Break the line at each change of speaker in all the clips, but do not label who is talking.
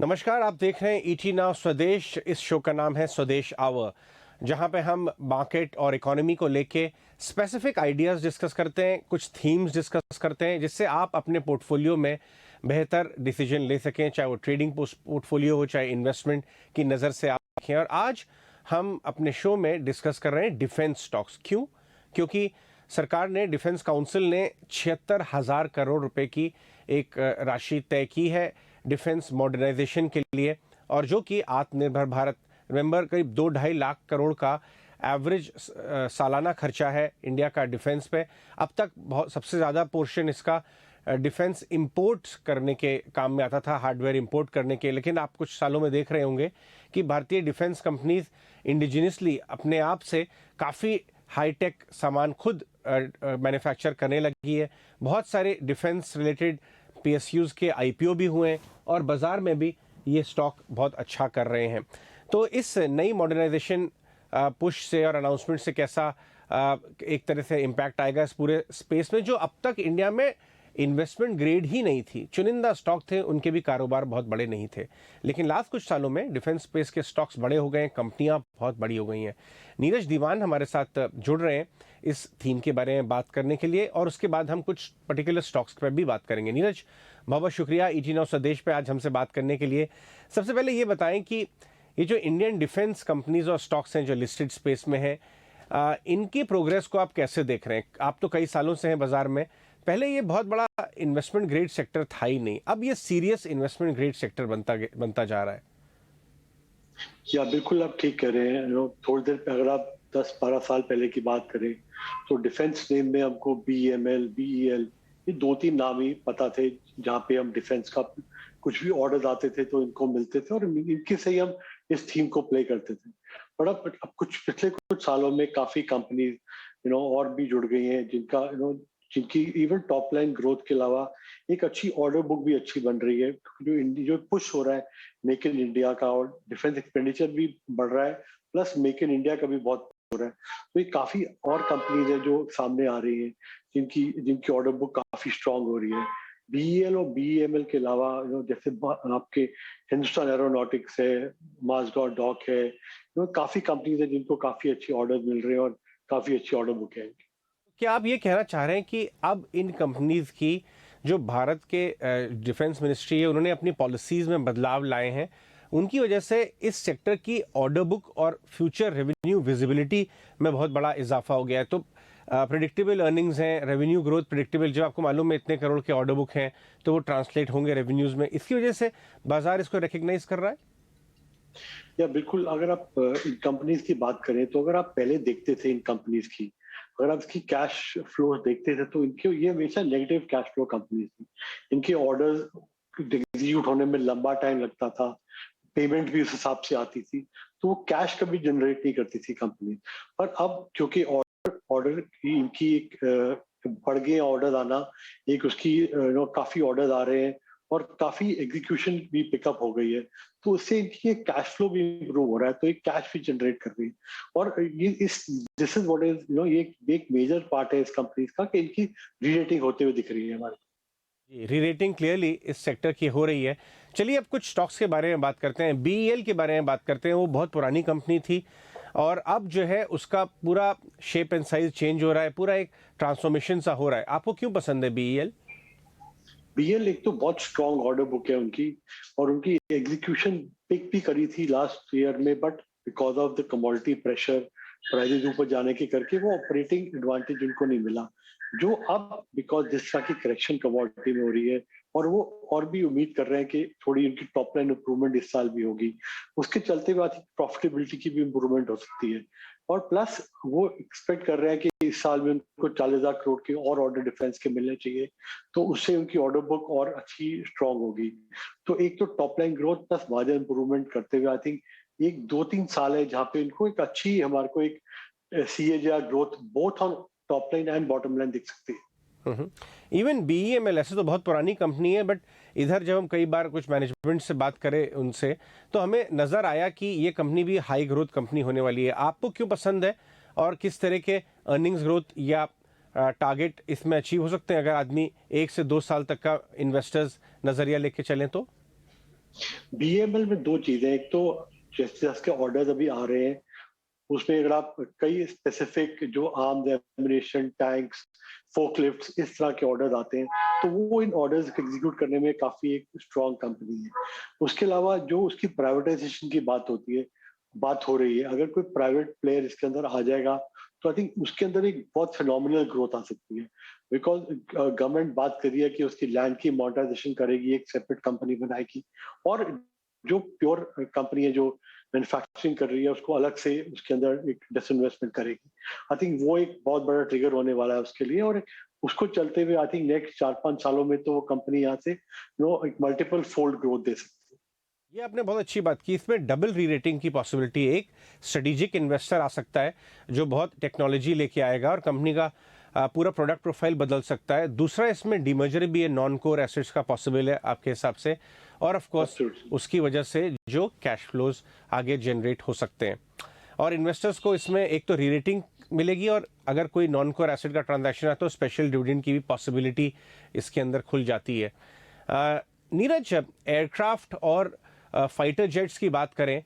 नमस्कार, आप देख रहे हैं ईटी नाउ स्वदेश। इस शो का नाम है स्वदेश आवर, जहां पे हम मार्केट और इकोनॉमी को लेके स्पेसिफिक आइडियाज़ डिस्कस करते हैं, कुछ थीम्स डिस्कस करते हैं, जिससे आप अपने पोर्टफोलियो में बेहतर डिसीजन ले सकें, चाहे वो ट्रेडिंग पोर्टफोलियो हो, चाहे इन्वेस्टमेंट की नज़र से आप देखें। और आज हम अपने शो में डिस्कस कर रहे हैं डिफेंस स्टॉक्स। क्यों? क्योंकि सरकार ने, डिफेंस काउंसिल ने 76,000 करोड़ रुपए की एक राशि तय की है डिफेंस मॉडर्नाइजेशन के लिए, और जो कि आत्मनिर्भर भारत, रिमेंबर, करीब 2-2.5 लाख करोड़ का एवरेज सालाना खर्चा है इंडिया का डिफेंस पे। अब तक बहुत सबसे ज़्यादा पोर्शन इसका डिफेंस इंपोर्ट करने के काम में आता था, हार्डवेयर इंपोर्ट करने के। लेकिन आप कुछ सालों में देख रहे होंगे कि भारतीय डिफेंस कंपनीज इंडिजिनियसली अपने आप से काफ़ी हाईटेक सामान खुद मैन्युफैक्चर करने लगी है। बहुत सारे डिफेंस रिलेटेड पीएसयूज के आईपीओ भी हुए हैं और बाजार में भी ये स्टॉक बहुत अच्छा कर रहे हैं। तो इस नई मॉडर्नाइजेशन पुश से और अनाउंसमेंट से कैसा एक तरह से इम्पैक्ट आएगा इस पूरे स्पेस में, जो अब तक इंडिया में इन्वेस्टमेंट ग्रेड ही नहीं थी। चुनिंदा स्टॉक थे, उनके भी कारोबार बहुत बड़े नहीं थे। लेकिन लास्ट कुछ सालों में डिफेंस स्पेस के स्टॉक्स बड़े हो गए हैं, कंपनियां बहुत बड़ी हो गई हैं। नीरज दीवान हमारे साथ जुड़ रहे हैं इस थीम के बारे में बात करने के लिए, और उसके बाद हम कुछ पर्टिकुलर स्टॉक्स पर भी बात करेंगे। नीरज, बहुत बहुत शुक्रिया ईटी नाउ स्वदेश पे आज हमसे बात करने के लिए। सबसे पहले ये बताएं कि ये जो इंडियन डिफेंस कंपनीज और स्टॉक्स हैं जो लिस्टेड स्पेस में हैं, इनकी प्रोग्रेस को आप कैसे देख रहे हैं? आप तो कई सालों से हैं बाजार में। पहले ये बहुत बड़ा इन्वेस्टमेंट ग्रेड सेक्टर था ही नहीं, अब ये सीरियस इन्वेस्टमेंट ग्रेड सेक्टर बनता जा रहा है।
या बिल्कुल आप ठीक कह रहे हैं। थोड़ी देर अगर आप 10-12 साल पहले की बात करें तो डिफेंस नेम में हमको BEML, BEL, ये 2-3 नाम ही पता थे जहाँ पे हम डिफेंस का कुछ भी ऑर्डर आते थे तो इनको मिलते थे और इनके से ही हम इस थीम को प्ले करते थे। पर अब कुछ पिछले कुछ सालों में काफी कंपनी और भी जुड़ गई हैं जिनका जिनकी इवन टॉप लाइन ग्रोथ के अलावा एक अच्छी ऑर्डर बुक भी अच्छी बन रही है। जो पुश हो रहा है मेक इन इंडिया का, और डिफेंस एक्सपेंडिचर भी बढ़ रहा है, प्लस मेक इन इंडिया का भी बहुत हो रहा है। तो ये काफी और कंपनीज है जो सामने आ रही हैं जिनकी जिनकी ऑर्डर बुक काफी स्ट्रांग हो रही है। BEL और BEML के अलावा जैसे आपके हिंदुस्तान एरोनॉटिक्स है, माजगांव डॉक है, काफी कंपनीज है जिनको काफी अच्छी ऑर्डर मिल रहे हैं और काफी अच्छी ऑर्डर बुक है।
क्या आप ये कहना चाह रहे हैं कि अब इन कंपनीज की जो भारत के डिफेंस मिनिस्ट्री है, उन्होंने अपनी पॉलिसीज में बदलाव लाए हैं, उनकी वजह से इस सेक्टर की ऑर्डर बुक और फ्यूचर रेवेन्यू विजिबिलिटी में बहुत बड़ा इजाफा हो गया है? तो प्रिडिक्टेबल अर्निंग्स हैं, रेवेन्यू ग्रोथ प्रिडिक्टेबल, जब आपको मालूम है इतने करोड़ के ऑर्डर बुक हैं तो वो ट्रांसलेट होंगे रेवेन्यूज में, इसकी वजह से बाजार इसको रिकग्नाइज कर रहा है।
या बिल्कुल, अगर आप इन कंपनीज की बात करें तो अगर आप पहले देखते थे इन कंपनीज की, अगर आप इसकी कैश फ्लो देखते थे तो इनके ये हमेशा नेगेटिव कैश फ्लो कंपनीज थी। इनके ऑर्डर्स एग्जीक्यूट होने में लंबा टाइम लगता था, पेमेंट भी उस हिसाब से आती थी, तो वो कैश कभी जनरेट नहीं करती थी कंपनी। पर अब क्योंकि ऑर्डर की इनकी एक बढ़ गए ऑर्डर आना, एक उसकी काफी ऑर्डर आ रहे हैं और काफी एग्जीक्यूशन भी पिकअप हो गई है, तो उससे इनकी कैश फ्लो भी इम्प्रूव हो रहा है, तो एक कैश भी जनरेट कर रही है। और ये इस दिस इज व्हाट इज ये एक मेजर पार्ट है इस कंपनीज का कि इनकी री-रेटिंग होते हुए दिख रही है हमारे।
री रेटिंग क्लियरली इस सेक्टर की हो रही है। चलिए अब कुछ स्टॉक्स के बारे में बात करते हैं। BEL के बारे में बात करते हैं। वो बहुत पुरानी कंपनी थी और अब जो है उसका पूरा शेप एंड साइज चेंज हो रहा है, पूरा एक ट्रांसफॉर्मेशन सा हो रहा है। आपको क्यों पसंद है BEL?
BEL एक तो बहुत स्ट्रॉन्ग ऑर्डर बुक है उनकी, और उनकी एग्जीक्यूशन पिक भी करी थी लास्ट ईयर में, but because of the commodity pressure, prices ऊपर जाने के करके वो ऑपरेटिंग एडवांटेज उनको नहीं मिला, जो अब बिकॉज जिस तरह की करेक्शन कमोडिटी में हो रही है, और वो और भी उम्मीद कर रहे हैं कि थोड़ी उनकी टॉप लाइन इंप्रूवमेंट इस साल भी होगी, उसके चलते हुए प्रॉफिटेबिलिटी की भी इंप्रूवमेंट हो सकती है। और प्लस वो एक्सपेक्ट कर रहे हैं कि इस साल में उनको 40,000 करोड़ के और ऑर्डर डिफेंस के मिलने चाहिए, तो उससे उनकी ऑर्डर बुक और अच्छी स्ट्रांग होगी। तो एक तो top line growth plus margin improvement करते हुए आई थिंक एक 2-3 साल है जहाँ पे इनको एक अच्छी हमारे को एक CAGR growth both on top line and bottom line दिख सकती है।
इवन BEML ऐसे तो बहुत पुरानी कंपनी है, बट इधर जब हम कई बार कुछ मैनेजमेंट से बात करें उनसे, तो हमें नज़र आया कि ये कंपनी भी हाई ग्रोथ कंपनी होने वाली है। आपको क्यों पसंद है और किस तरह के अर्निंग्स ग्रोथ या टारगेट इसमें अचीव हो सकते हैं अगर आदमी 1 से 2 साल तक का इन्वेस्टर्स नज़रिया लेके चलें तो?
बीएमएल में दो चीजें, एक तो जैसे जैसे ऑर्डर्स अभी आ रहे हैं उसमें अगर आप कई स्पेसिफिक जो आर्म्स एमिनेशन टैंक्स फोकलिफ्ट्स इस तरह के ऑर्डर्स आते हैं, तो वो इन ऑर्डर्स को एग्जीक्यूट करने में काफी एक स्ट्रांग कंपनी है। उसके अलावा जो उसकी प्राइवेटाइजेशन की बात होती है, बात हो रही है, अगर कोई प्राइवेट प्लेयर इसके अंदर आ जाएगा तो आई थिंक उसके अंदर एक बहुत फिनोमिनल ग्रोथ आ सकती है। बिकॉज गवर्नमेंट बात कर रही है कि उसकी लैंड की मोनेटाइजेशन करेगी, एक सेपरेट कंपनी बनाएगी, और जो प्योर कंपनी है जो मैन्युफैक्चरिंग कर रही है उसको अलग से उसके अंदर एक डिसइन्वेस्टमेंट करेगी। आई थिंक वो एक बहुत बड़ा ट्रिगर होने वाला है उसके लिए, और उसको चलते हुए आई थिंक नेक्स्ट 4-5 सालों में तो वो कंपनी यहाँ से एक मल्टीपल फोल्ड ग्रोथ दे सकती है।
ये आपने बहुत अच्छी बात की, इसमें डबल री रेटिंग की पॉसिबिलिटी, एक स्ट्रेटेजिक इन्वेस्टर आ सकता है जो बहुत टेक्नोलॉजी लेके आएगा और कंपनी का पूरा प्रोडक्ट प्रोफाइल बदल सकता है। दूसरा, इसमें डीमर्जर भी है, नॉन कोर एसेट्स का पॉसिबल है आपके हिसाब से, और ऑफ कोर्स
Absolutely.
उसकी वजह से जो कैश फ्लोज आगे जनरेट हो सकते हैं, और इन्वेस्टर्स को इसमें एक तो री रेटिंग मिलेगी, और अगर कोई नॉन कोर एसेट का ट्रांजैक्शन है तो स्पेशल डिविडेंड की भी पॉसिबिलिटी इसके अंदर खुल जाती है। नीरज, एयरक्राफ्ट और फाइटर जेट्स की बात करें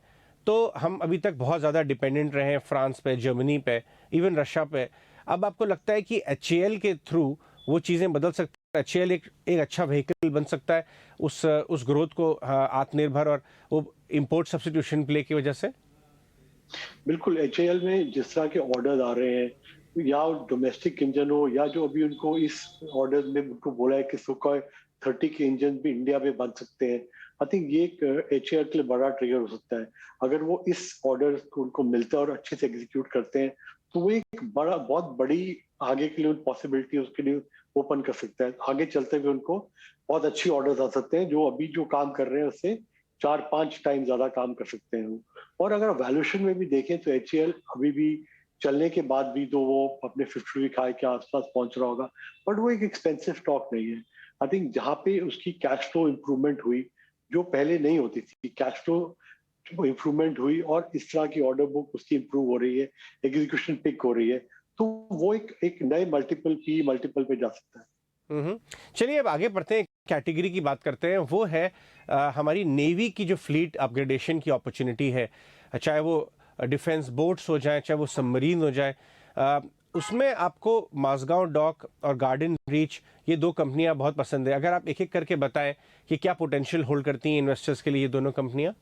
तो हम अभी तक बहुत ज़्यादा डिपेंडेंट रहे हैं फ्रांस पे, जर्मनी पे, इवन रशिया पे। अब आपको लगता है कि एचएएल के थ्रू वो चीज़ें बदल सकती है? एचएएल एक अच्छा व्हीकल बन सकता है उस ग्रोथ को, आत्मनिर्भर और वो इंपोर्ट सब्स्टिट्यूशन प्ले की वजह से?
बिल्कुल, एचएएल में जिस तरह के ऑर्डर आ रहे हैं, या डोमेस्टिक इंजन हो, या जो अभी उनको इस ऑर्डर में उनको बोला है कि सुखोई 30 के इंजन भी इंडिया में बन सकते हैं, आई थिंक ये एक एचएएल के लिए बड़ा ट्रिगर हो सकता है। अगर वो इस ऑर्डर को उनको मिलता है और अच्छे से एग्जीक्यूट करते हैं, तो वो एक बहुत बड़ी आगे के लिए पॉसिबिलिटी उसके लिए ओपन कर सकता है। आगे चलते हुए उनको बहुत अच्छी ऑर्डर आ सकते हैं, जो अभी जो काम कर रहे हैं उससे 4-5 टाइम ज्यादा काम कर सकते हैं वो। और अगर वैल्यूएशन में भी देखें तो एचएएल अभी भी चलने के बाद भी तो वो अपने 50 हाई के आसपास पहुंच रहा होगा, बट वो एक एक्सपेंसिव स्टॉक नहीं है। आई थिंक जहां पे उसकी कैश फ्लो इंप्रूवमेंट हुई, जो पहले नहीं होती थी, कैश फ्लो इंप्रूवमेंट हुई और इस तरह की ऑर्डर बुक उसकी इंप्रूव हो रही है, एग्जीक्यूशन पिक हो रही है, तो वो एक नए मल्टीपल पे जा सकता है।
हम्म। चलिए अब आगे बढ़ते हैं, कैटेगरी की बात करते हैं, वो है हमारी नेवी की जो फ्लीट अपग्रेडेशन की अपॉर्चुनिटी है, चाहे वो डिफेंस बोट्स हो जाए, चाहे वो सबमरीन हो जाए। अ, उसमें आपको माजगांव डॉक और गार्डन रीच, ये दो कंपनियां बहुत पसंद है। अगर आप एक एक करके बताएं कि क्या पोटेंशियल होल्ड करती हैं इन्वेस्टर्स के लिए ये दोनों कंपनियां।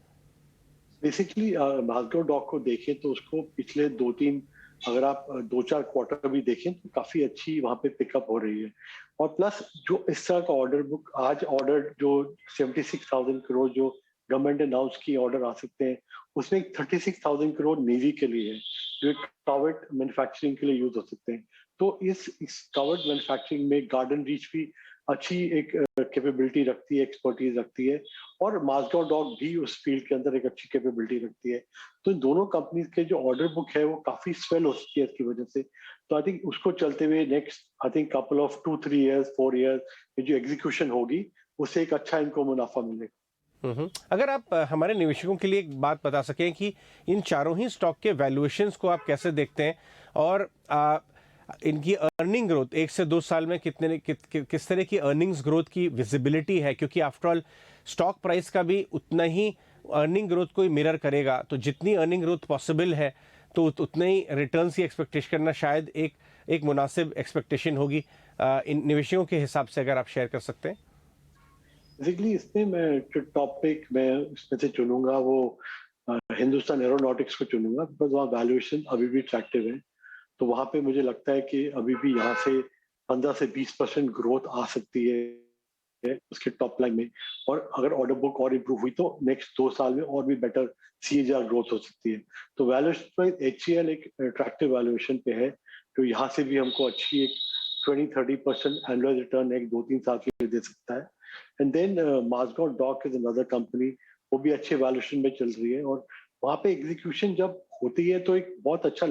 बेसिकली मार्केट डॉक को देखें तो उसको पिछले 2-3, अगर आप 2-4 क्वार्टर भी देखें तो काफी अच्छी वहां पे पिकअप हो रही है। और प्लस जो इस तरह का ऑर्डर बुक आज ऑर्डर जो 76,000 करोड़ जो गवर्नमेंट ने अनाउंस की ऑर्डर आ सकते हैं, उसमें 36,000 करोड़ नेवी के लिए है, जो एक कवर्ड मैन्युफैक्चरिंग के लिए यूज हो सकते हैं। तो इस कवर्ड मैन्युफैक्चरिंग में गार्डन रीच भी अच्छी एक कैपेबिलिटी रखती है, एक्सपर्टीज रखती है, और माजगांव डॉक भी उस फील्ड के अंदर एक अच्छी कैपेबिलिटी रखती है। तो इन दोनों कंपनीज के जो ऑर्डर बुक है वो काफी स्वेल हो सकती है इसकी वजह से। तो आई थिंक उसको चलते हुए next I think couple of 2-3 years 4 years में जो एग्जीक्यूशन होगी उससे एक अच्छा इनको मुनाफा मिलेगा।
अगर आप हमारे निवेशकों के लिए एक बात बता सकें कि इन चारों ही स्टॉक के वैल्यूएशंस को आप कैसे देखते हैं, और इनकी अर्निंग ग्रोथ 1 से 2 साल में किस तरह की अर्निंग्स ग्रोथ की विजिबिलिटी है, क्योंकि आफ्टर ऑल स्टॉक प्राइस का भी उतना ही अर्निंग ग्रोथ को मिरर करेगा, तो जितनी अर्निंग ग्रोथ पॉसिबल है तो उतने ही रिटर्न्स की एक्सपेक्टेशन करना शायद एक मुनासिब एक्सपेक्टेशन होगी इन निवेशकों के हिसाब से, अगर आप शेयर कर सकते हैं।
बेसिकली इसमें मैं जो टॉपिक मैं इसमें से चुनूंगा वो हिंदुस्तान एरोनॉटिक्स को चुनूंगा, बिकॉज वहाँ वैल्यूएशन अभी भी अट्रैक्टिव है। तो वहां पे मुझे लगता है कि अभी भी यहाँ से 15 से 20% ग्रोथ आ सकती है उसके टॉप लाइन में। और अगर ऑर्डर बुक और इम्प्रूव हुई तो नेक्स्ट 2 साल में और भी बेटर सीएजीआर ग्रोथ हो सकती है। तो वैल्यूएशन वाइज एचसीएल एक अट्रैक्टिव वैल्यूएशन पे है, तो यहाँ से भी हमको अच्छी एक 20-30% एनुअल रिटर्न एक 2-3 साल के लिए दे सकता है। And then Mazagaon Dock is another company, वो भी अच्छे वैल्यूएशन में चल रही है, और वहां पे एग्जीक्यूशन जब होती है तो एक बहुत अच्छा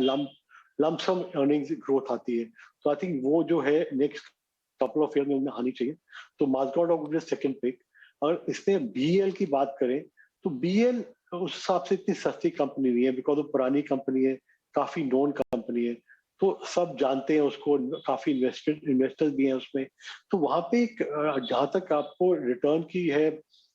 लमसम अर्निंग्स ग्रोथ आती है। तो आई थिंक वो जो है नेक्स्ट कपल ऑफ ईयर में उन्हें आनी चाहिए। तो माजगांव डॉक सेकंड पिक। अगर इसमें बीएल की बात करें तो बीएल उस हिसाब से इतनी सस्ती कंपनी नहीं है, बिकॉज वो पुरानी कंपनी है, काफी नोन कंपनी है, तो सब जानते हैं उसको, काफी इन्वेस्टर्स भी हैं उसमें। तो वहां पे एक जहां तक आपको रिटर्न की है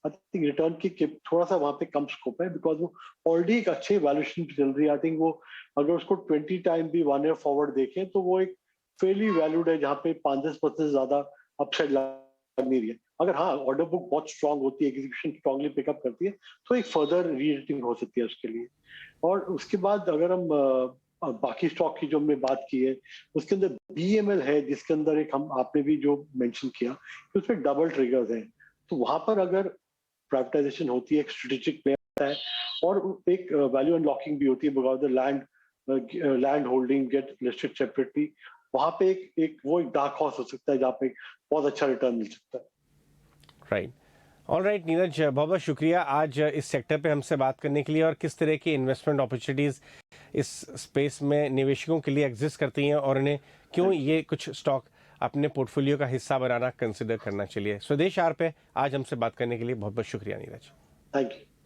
आई थिंक रिटर्न की थोड़ा सा वहां पे कम स्कोप है, बिकॉज वो ऑलरेडी एक अच्छे वैल्यूएशन पे चल रही है। आई थिंक वो अगर उसको 20 टाइम भी 1 ईयर फॉरवर्ड देखें तो वो एक फेयरली वैल्यूड है, जहाँ पे 5-10% ज्यादा अपसाइड लग नहीं रही है। अगर हाँ ऑर्डर बुक बहुत स्ट्रांग होती है, एग्जीक्यूशन स्ट्रांगली पिकअप करती है, तो एक फर्दर रीरेटिंग हो सकती है उसके लिए। और उसके बाद अगर हम बाकी स्टॉक की जो हमने बात की है, उसके अंदर बीएमएल है, जिसके अंदर एक हम आपने भी जो मेंशन किया कि उसमें डबल ट्रिगर्स हैं। तो वहां पर अगर प्राइवेटाइजेशन होती है, एक स्ट्रेटेजिक प्लेयर है, और एक वैल्यू अनलॉकिंग भी होती है, because the land holding get listed separately, वहां पे एक डार्क हॉर्स हो सकता है, जहाँ पे बहुत अच्छा रिटर्न मिल सकता है।
राइट। ऑल राइट नीरज, बहुत बहुत शुक्रिया आज इस सेक्टर पे हमसे बात करने के लिए, और किस तरह की इन्वेस्टमेंट अपॉर्चुनिटीज़ इस स्पेस में निवेशकों के लिए एग्जिस्ट करती हैं, और उन्हें क्यों ये कुछ स्टॉक अपने पोर्टफोलियो का हिस्सा बनाना कंसिडर करना चाहिए। स्वदेश आर पे आज हमसे बात करने के लिए बहुत बहुत शुक्रिया नीरज।
Thank you.